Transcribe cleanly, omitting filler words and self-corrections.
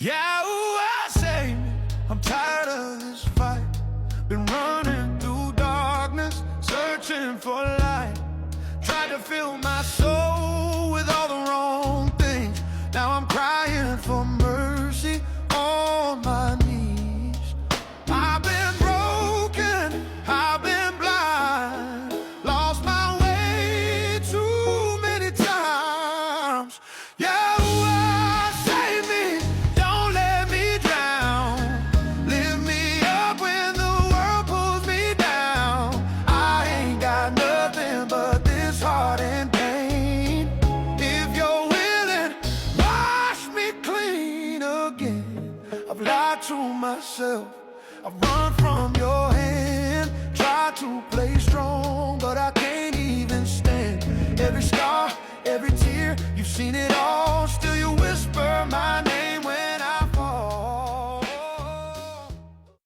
Yeah, ooh, save me. I'm tired of this fight. Been running through darkness, searching for light. Tried to fill my soul with all the wrong things. Now I'm crying for mercy on my knees. I've been broken, I've been blind, lost my way too many times. Yeah, save me, don't let me drown. Lift me up when the world pulls me down. I ain't got nothing but this heart and pain. If you're willing, wash me clean again. I've lied to myself, I've run from your hand. Tried to play strong, but I can't even stand. Every scar, every tear, you've seen it all.